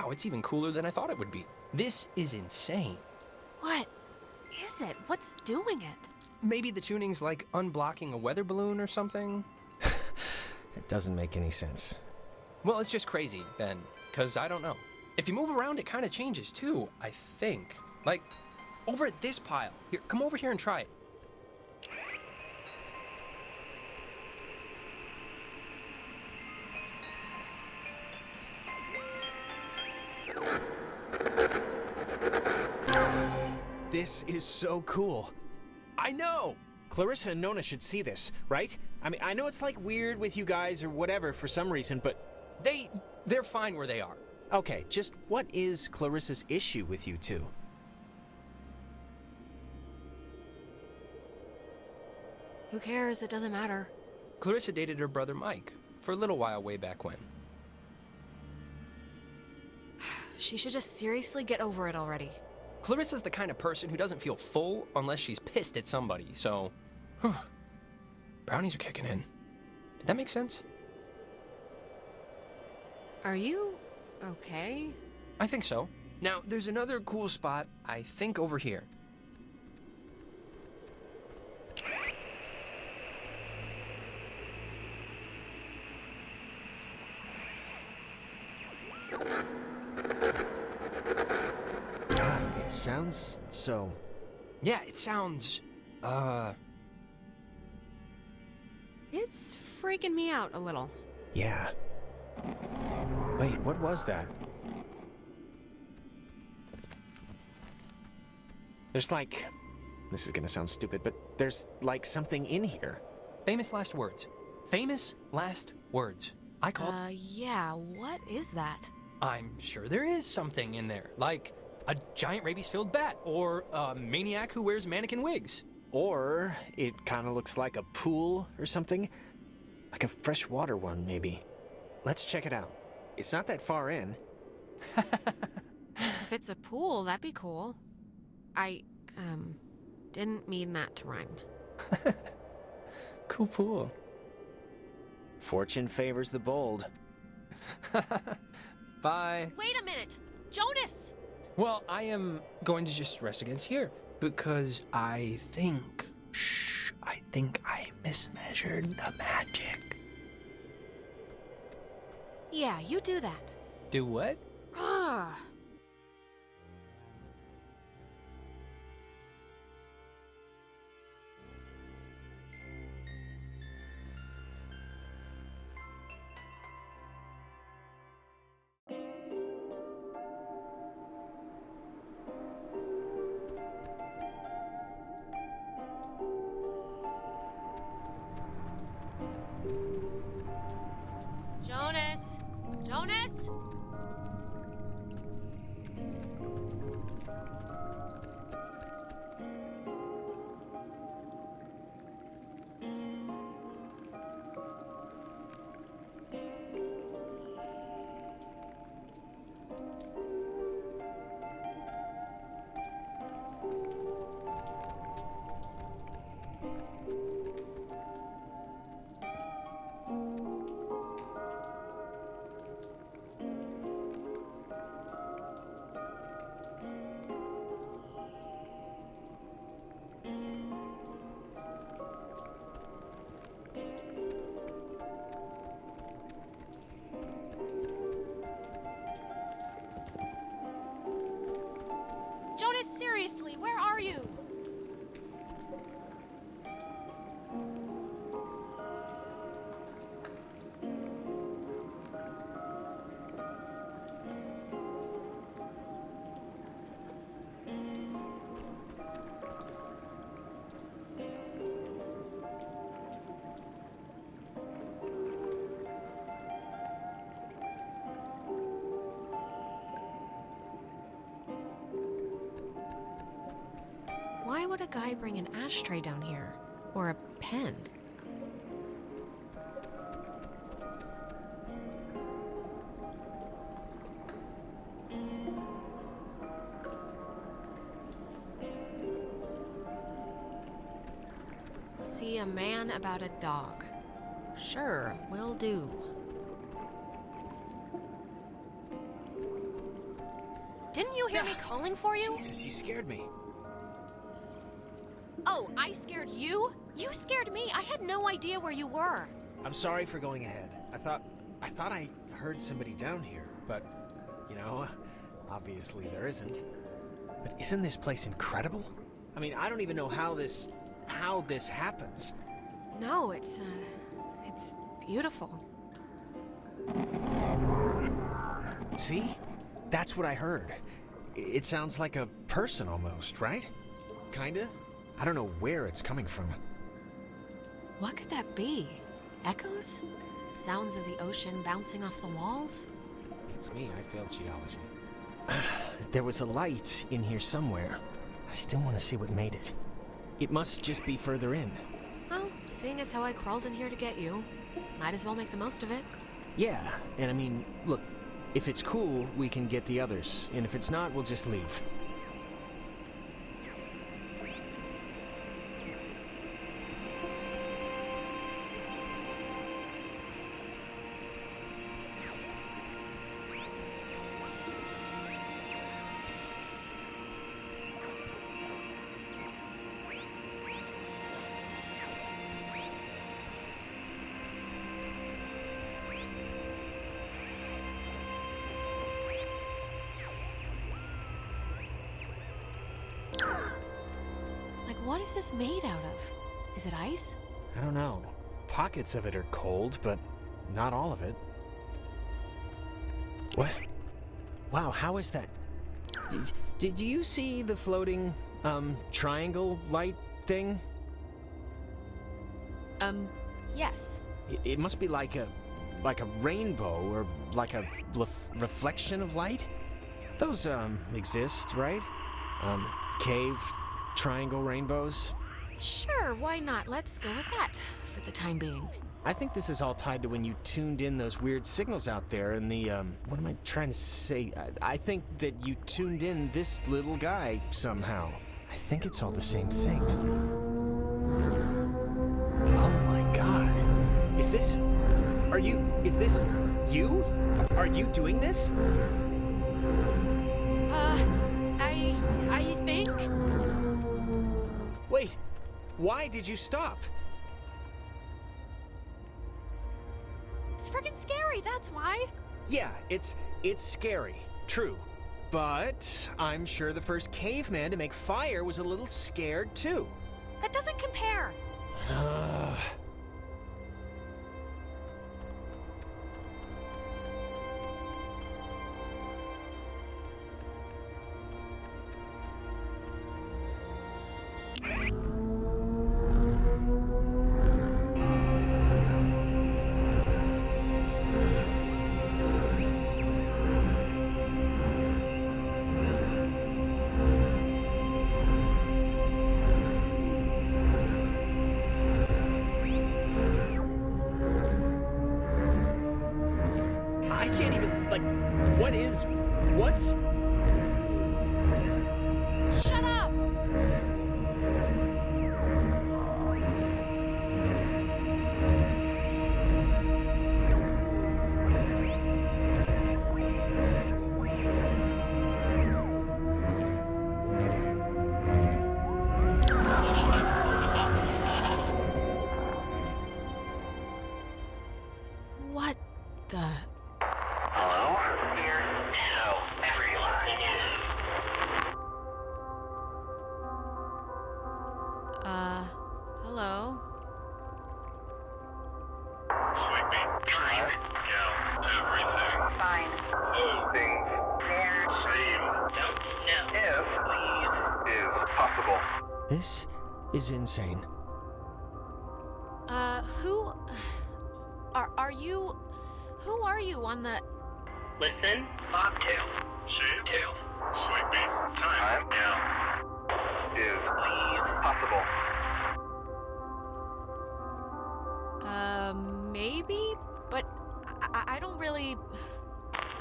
Wow, it's even cooler than I thought it would be. This is insane. What is it? What's doing it? Maybe the tuning's like unblocking a weather balloon or something? It doesn't make any sense. Well, it's just crazy, then, because I don't know. If you move around, it kind of changes too, I think. Like, over at this pile. Here, come over here and try it. This is so cool. I know! Clarissa and Nona should see this, right? I mean, I know it's like weird with you guys or whatever for some reason, but... They're fine where they are. Okay, just what is Clarissa's issue with you two? Who cares? It doesn't matter. Clarissa dated her brother Mike for a little while way back when. She should just seriously get over it already. Clarissa's the kind of person who doesn't feel full unless she's pissed at somebody, so... Brownies are kicking in. Did that make sense? Are you okay? I think so. Now, there's another cool spot, I think over here. God, it sounds so... Yeah, it sounds, It's freaking me out a little. Yeah. Wait, what was that? There's like... This is gonna sound stupid, but there's like something in here. Famous last words. Famous last words. I call... Yeah, what is that? I'm sure there is something in there, like a giant rabies-filled bat, or a maniac who wears mannequin wigs. Or it kind of looks like a pool or something. Like a freshwater one, maybe. Let's check it out. It's not that far in. If it's a pool, that'd be cool. I, didn't mean that to rhyme. Cool pool. Fortune favors the bold. Bye. Wait a minute! Jonas! Well, I am going to just rest against here, because I think I mismeasured the magic. Yeah, you do that. Do what? Ah. Jonas! Jonas? Jonas, seriously, where are you? Why would a guy bring an ashtray down here? Or a pen? See a man about a dog. Sure, will do. Didn't you hear me calling for you? Jesus, you scared me. Oh, I scared you? You scared me. I had no idea where you were. I'm sorry for going ahead. I thought I heard somebody down here, but, you know, obviously there isn't. But isn't this place incredible? I mean, I don't even know how this happens. No, it's beautiful. See? That's what I heard. It sounds like a person almost, right? Kinda? I don't know where it's coming from. What could that be? Echoes? Sounds of the ocean bouncing off the walls? It's me, I failed geology. There was a light in here somewhere. I still want to see what made it. It must just be further in. Well, seeing as how I crawled in here to get you, might as well make the most of it. Yeah, and I mean, look, if it's cool, we can get the others, and if it's not, we'll just leave. Like, what is this made out of? Is it ice? I don't know. Pockets of it are cold, but not all of it. What? Wow, how is that? Did you see the floating, triangle light thing? Yes. It must be like a rainbow, or like a reflection of light? Those, exist, right? Cave triangle rainbows? Sure, why not? Let's go with that, for the time being. I think this is all tied to when you tuned in those weird signals out there and the, what am I trying to say? I think that you tuned in this little guy somehow. I think it's all the same thing. Oh my god. Is this you? Are you doing this? I think? Wait, why did you stop? It's freaking scary, that's why. Yeah, it's scary, true. But I'm sure the first caveman to make fire was a little scared too. That doesn't compare. I can't even, what's... Shut up! What the... Hello? Here, tell everyone hello? Sleepy. Time. Count. Everything. Fine. Things. They're same. Don't know. If leave is possible. This is insane. Who... Who are you on the... Listen. Bobtail. Shavetail. Sleepy. Time. Count. Is leave possible. Maybe? But I don't really...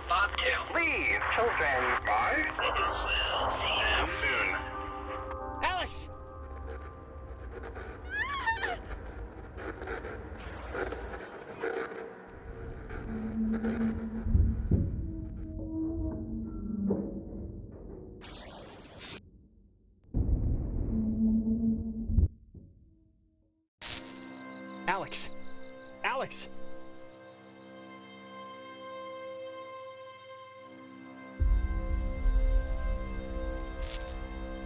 Bobtail. Leave, children. Bye. Others will see you soon. Alex! Alex! Alex!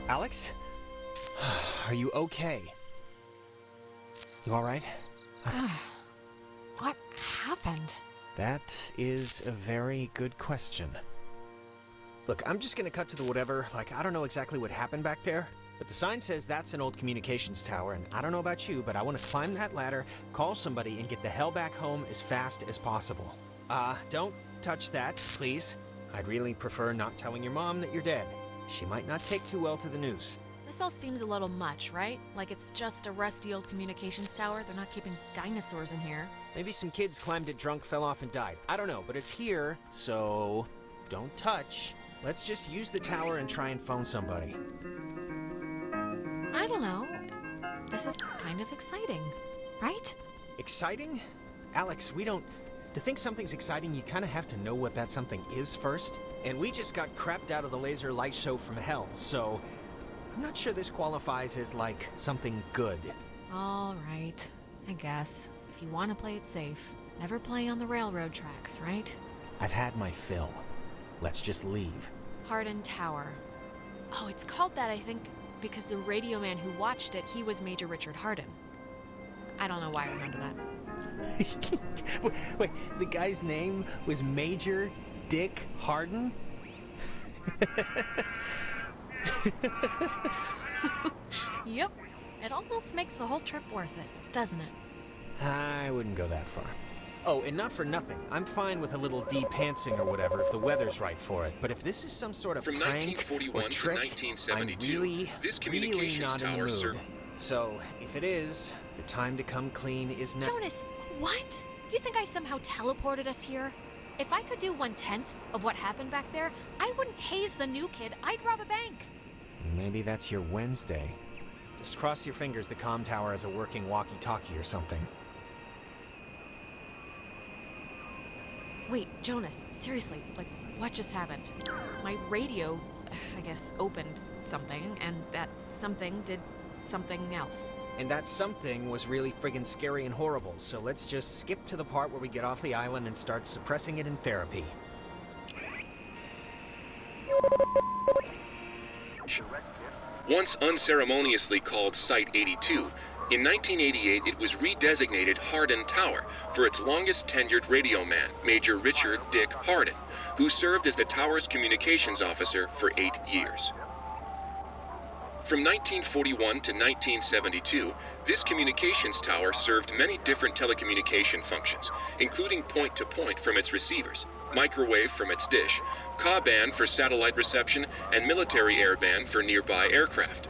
Alex? Are you okay? You alright? What happened? That is a very good question. Look, I'm just gonna cut to the whatever. Like, I don't know exactly what happened back there, but the sign says that's an old communications tower, and I don't know about you, but I want to climb that ladder, call somebody, and get the hell back home as fast as possible. Don't touch that, please. I'd really prefer not telling your mom that you're dead. She might not take too well to the news. This all seems a little much, right? Like it's just a rusty old communications tower. They're not keeping dinosaurs in here. Maybe some kids climbed it drunk, fell off, and died. I don't know, but it's here, so don't touch. Let's just use the tower and try and phone somebody. I don't know. This is kind of exciting, right? Exciting? Alex, we don't... To think something's exciting, you kind of have to know what that something is first. And we just got crapped out of the laser light show from hell, so... I'm not sure this qualifies as, like, something good. All right, I guess. If you want to play it safe, never play on the railroad tracks, right? I've had my fill. Let's just leave. Harden Tower. Oh, it's called that, I think, because the radio man who watched it, he was Major Richard Harden. I don't know why I remember that. Wait, the guy's name was Major Dick Harden? Yep. It almost makes the whole trip worth it, doesn't it? I wouldn't go that far. Oh, and not for nothing. I'm fine with a little de-pantsing or whatever if the weather's right for it. But if this is some sort of From prank or 1941 to trick, 1972, I'm this really communications not in the tower mood. served- So, if it is, the time to come clean is now. Jonas, what? You think I somehow teleported us here? If I could do 1/10 of what happened back there, I wouldn't haze the new kid, I'd rob a bank. Maybe that's your Wednesday. Just cross your fingers the comm tower has a working walkie-talkie or something. Wait, Jonas, seriously, like, what just happened? My radio, I guess, opened something, and that something did something else. And that something was really friggin' scary and horrible, so let's just skip to the part where we get off the island and start suppressing it in therapy. Once unceremoniously called Site 82, in 1988 it was redesignated Harden Tower for its longest tenured radio man, Major Richard Dick Harden, who served as the tower's communications officer for 8 years. From 1941 to 1972, this communications tower served many different telecommunication functions, including point-to-point from its receivers, microwave from its dish, Ka-band for satellite reception, and military airband for nearby aircraft.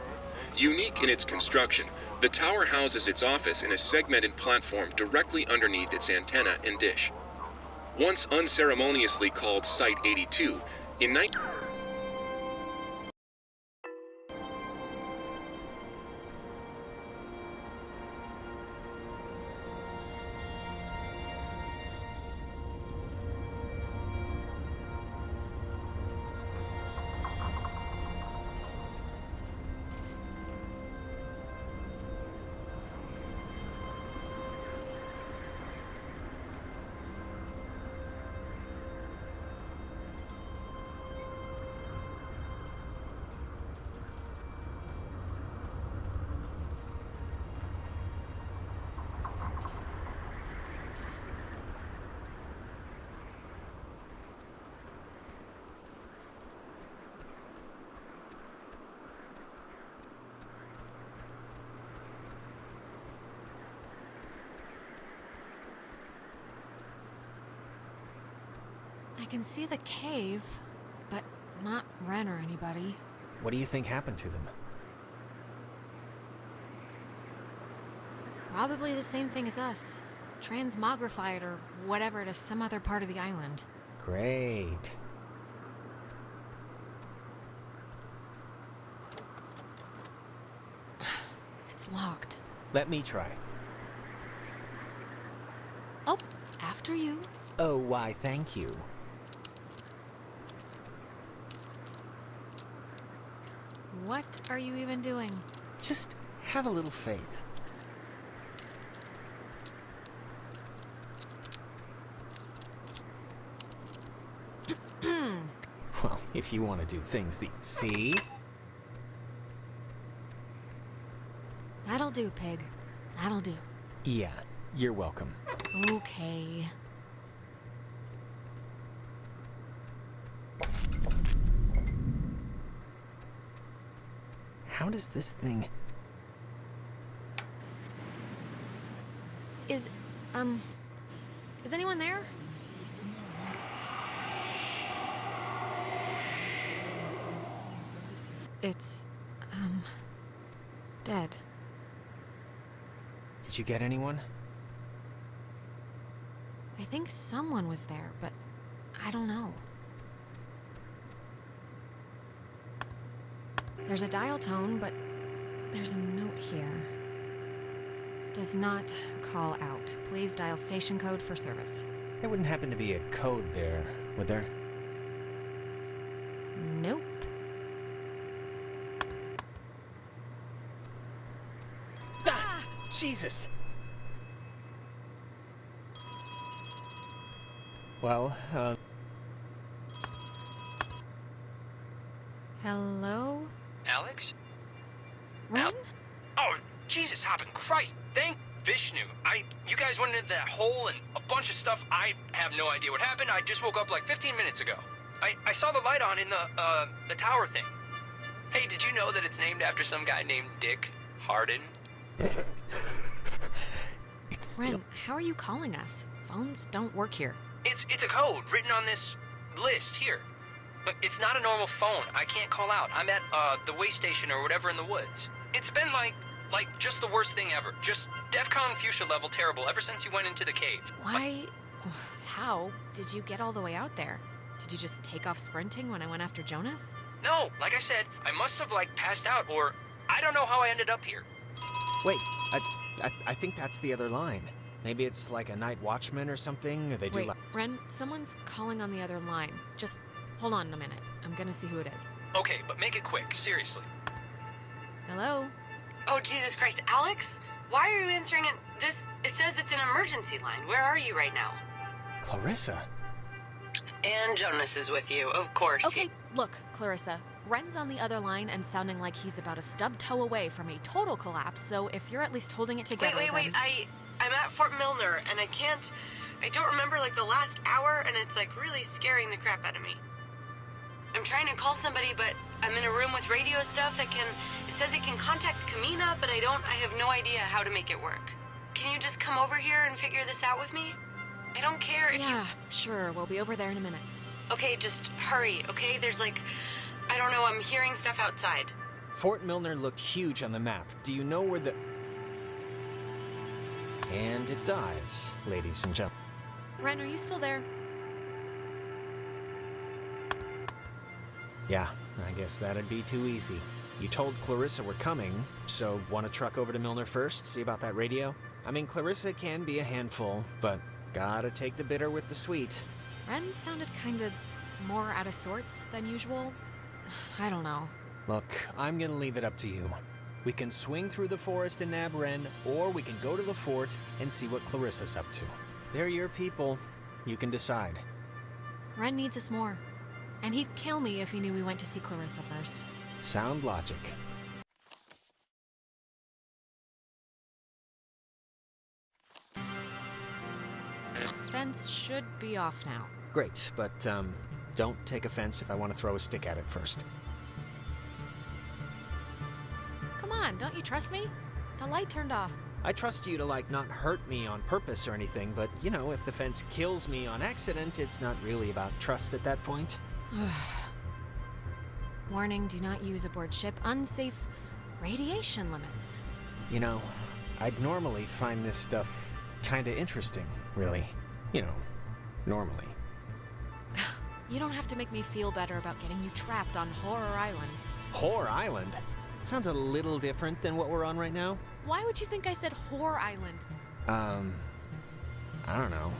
Unique in its construction, the tower houses its office in a segmented platform directly underneath its antenna and dish. Once unceremoniously called Site 82, in 19... I can see the cave, but not Ren or anybody. What do you think happened to them? Probably the same thing as us. Transmogrified or whatever to some other part of the island. Great. It's locked. Let me try. Oh, after you. Oh, why, thank you. What are you even doing? Just have a little faith. If you want to do things the... See? That'll do, Pig. That'll do. Yeah, you're welcome. Okay. How does this thing... Is anyone there? It's, dead. Did you get anyone? I think someone was there, but I don't know. There's a dial tone, but there's a note here. Does not call out. Please dial station code for service. There wouldn't happen to be a code there, would there? Nope. Ah! Jesus! Well, Hello? Alex? Ren? Oh, Jesus, hopping Christ! Thank Vishnu. You guys went into that hole and a bunch of stuff. I have no idea what happened. I just woke up like 15 minutes ago. I saw the light on in the tower thing. Hey, did you know that it's named after some guy named Dick Harden? it's Ren, how are you calling us? Phones don't work here. It's a code written on this list here. But it's not a normal phone. I can't call out. I'm at the way station or whatever in the woods. It's been like just the worst thing ever. Just DEFCON fuchsia level terrible ever since you went into the cave. Why? How did you get all the way out there? Did you just take off sprinting when I went after Jonas? No, like I said, I must have passed out or I don't know how I ended up here. Wait, I think that's the other line. Maybe it's like a night watchman or something, or they do Wait, like... Ren, someone's calling on the other line. Just hold on a minute. I'm gonna see who it is. Okay, but make it quick, seriously. Hello? Oh, Jesus Christ, Alex? Why are you answering it? It says it's an emergency line. Where are you right now? Clarissa? And Jonas is with you, of course. Okay, look, Clarissa. Ren's on the other line and sounding like he's about a stub toe away from a total collapse, so if you're at least holding it together, Wait, then... I'm at Fort Milner, and I don't remember, the last hour, and it's, really scaring the crap out of me. I'm trying to call somebody, but I'm in a room with radio stuff it says it can contact Kamina, but I have no idea how to make it work. Can you just come over here and figure this out with me? I don't care if Yeah, sure, we'll be over there in a minute. Okay, just hurry, okay? There's I don't know, I'm hearing stuff outside. Fort Milner looked huge on the map. Do you know where the... And it dies, ladies and gentlemen. Ren, are you still there? Yeah, I guess that'd be too easy. You told Clarissa we're coming, so want to truck over to Milner first, see about that radio? I mean, Clarissa can be a handful, but gotta take the bitter with the sweet. Ren sounded kinda more out of sorts than usual. I don't know. Look, I'm gonna leave it up to you. We can swing through the forest and nab Ren, or we can go to the fort and see what Clarissa's up to. They're your people. You can decide. Ren needs us more. And he'd kill me if he knew we went to see Clarissa first. Sound logic. Fence should be off now. Great, but, don't take offense if I want to throw a stick at it first. Come on, don't you trust me? The light turned off. I trust you to, not hurt me on purpose or anything, but, if the fence kills me on accident, it's not really about trust at that point. Warning, do not use aboard ship. Unsafe radiation limits. I'd normally find this stuff kinda interesting, really. Normally. You don't have to make me feel better about getting you trapped on Horror Island. Horror Island? Sounds a little different than what we're on right now. Why would you think I said Horror Island? I don't know.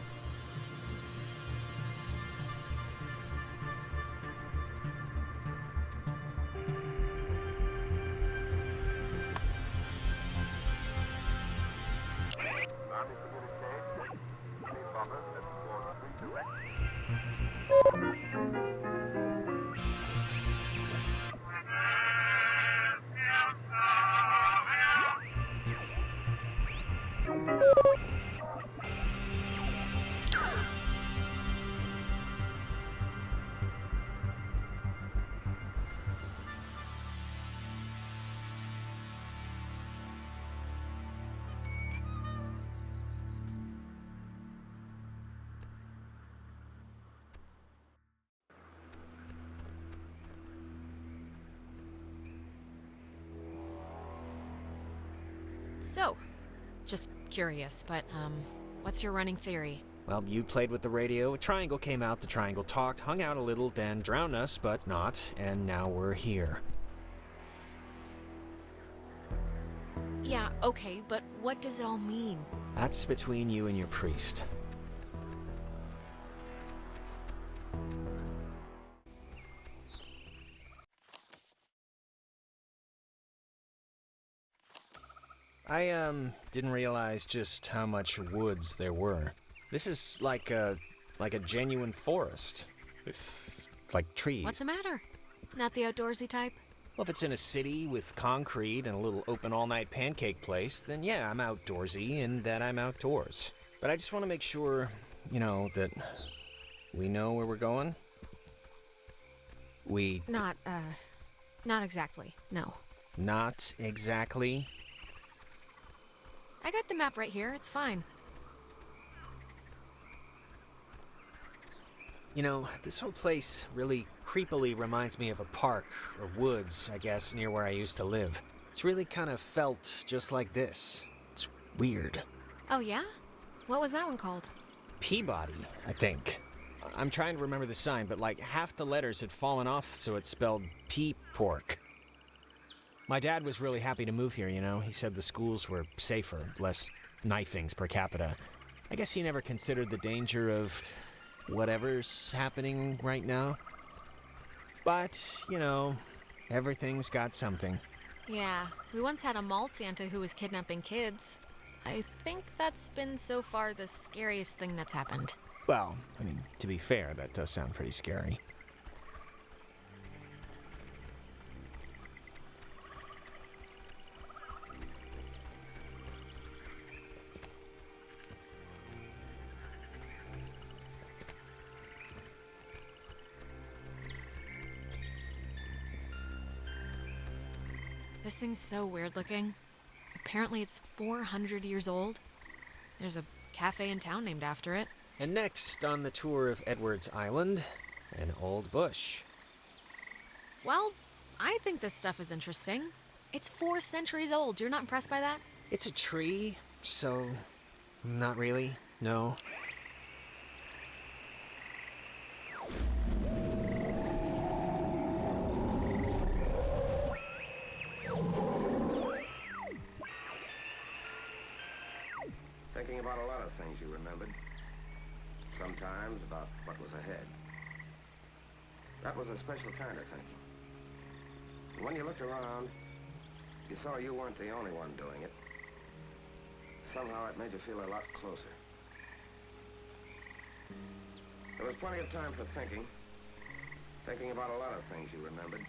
So, just curious, but, what's your running theory? Well, you played with the radio, a triangle came out, the triangle talked, hung out a little, then drowned us, but not, and now we're here. Yeah, okay, but what does it all mean? That's between you and your priest. I, didn't realize just how much woods there were. This is like a genuine forest. With, like, trees. What's the matter? Not the outdoorsy type? Well, if it's in a city with concrete and a little open all-night pancake place, then yeah, I'm outdoorsy and that I'm outdoors. But I just want to make sure, that we know where we're going. Not exactly, no. Not exactly? I got the map right here, it's fine. This whole place really creepily reminds me of a park, or woods, I guess, near where I used to live. It's really kind of felt just like this. It's weird. Oh yeah? What was that one called? Peabody, I think. I'm trying to remember the sign, but like half the letters had fallen off, so it spelled P-pork. My dad was really happy to move here, He said the schools were safer, less knifings per capita. I guess he never considered the danger of whatever's happening right now. But, everything's got something. Yeah, we once had a mall Santa who was kidnapping kids. I think that's been so far the scariest thing that's happened. Well, to be fair, that does sound pretty scary. This thing's so weird looking. Apparently it's 400 years old. There's a cafe in town named after it. And next on the tour of Edwards Island, an old bush. Well, I think this stuff is interesting. It's 4 centuries old. You're not impressed by that? It's a tree, so not really, no. Thinking about a lot of things you remembered. Sometimes about what was ahead. That was a special kind of thinking. And when you looked around, you saw you weren't the only one doing it. Somehow it made you feel a lot closer. There was plenty of time for thinking. Thinking about a lot of things you remembered.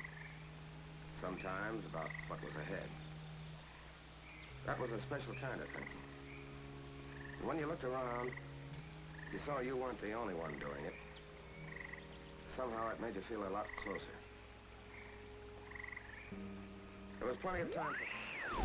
Sometimes about what was ahead. That was a special kind of thinking. And when you looked around, you saw you weren't the only one doing it. Somehow it made you feel a lot closer. There was plenty of time for...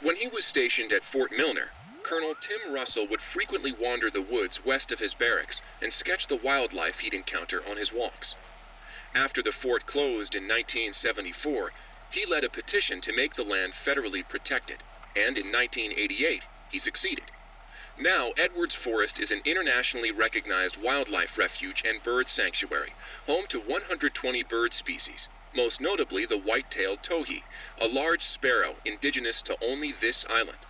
When he was stationed at Fort Milner, Colonel Tim Russell would frequently wander the woods west of his barracks and sketch the wildlife he'd encounter on his walks. After the fort closed in 1974, he led a petition to make the land federally protected, and in 1988, he succeeded. Now, Edwards Forest is an internationally recognized wildlife refuge and bird sanctuary, home to 120 bird species, most notably the white-tailed towhee, a large sparrow indigenous to only this island.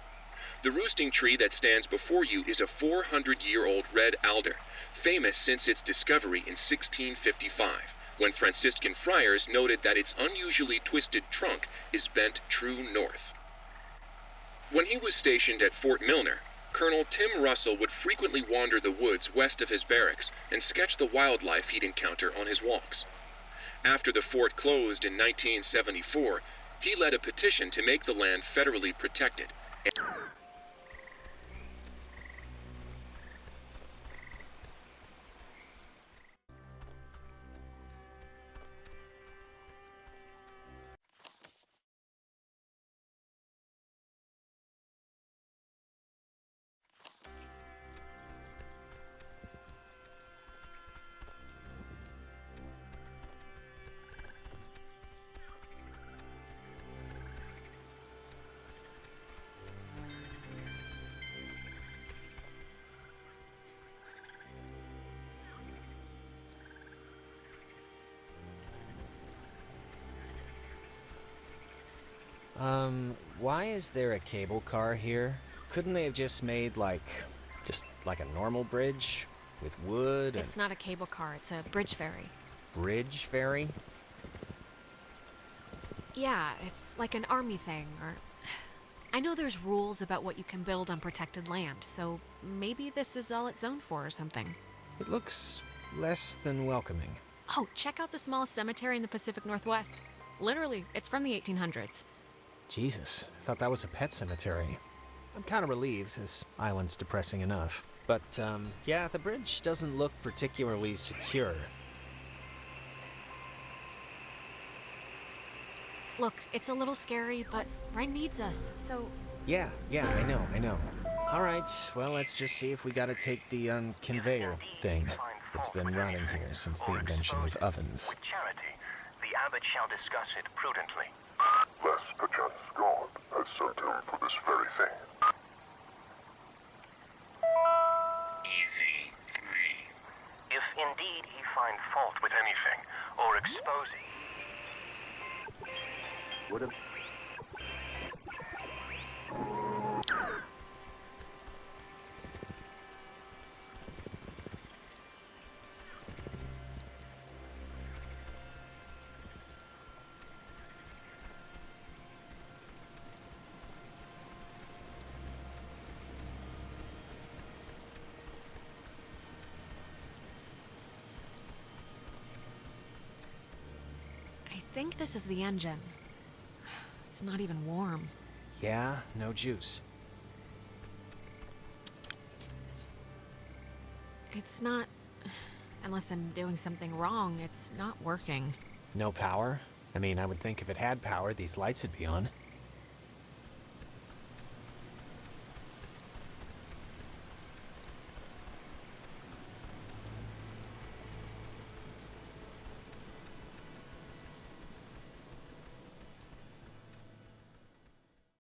The roosting tree that stands before you is a 400-year-old red alder, famous since its discovery in 1655. When Franciscan friars noted that its unusually twisted trunk is bent true north. When he was stationed at Fort Milner, Colonel Tim Russell would frequently wander the woods west of his barracks and sketch the wildlife he'd encounter on his walks. After the fort closed in 1974, he led a petition to make the land federally protected. Why is there a cable car here? Couldn't they have just made, like a normal bridge? With wood and... It's not a cable car, it's a bridge ferry. Bridge ferry? Yeah, it's like an army thing, or... I know there's rules about what you can build on protected land, so maybe this is all it's zoned for or something. It looks less than welcoming. Oh, check out the smallest cemetery in the Pacific Northwest. Literally, it's from the 1800s. Jesus, I thought that was a pet cemetery. I'm kind of relieved, this island's depressing enough. But, yeah, the bridge doesn't look particularly secure. Look, it's a little scary, but Ren needs us, so... Yeah, I know. Alright, well, let's just see if we gotta take the, conveyor thing. It's been running here since the invention of ovens. With charity, the abbot shall discuss it prudently. Lest perchance God has sent him for this very thing. Easy 3. If indeed he find fault with anything, or exposing... Would have... I think this is the engine. It's not even warm. Yeah, no juice. It's not... Unless I'm doing something wrong, it's not working. No power? I mean, I would think if it had power, these lights would be on.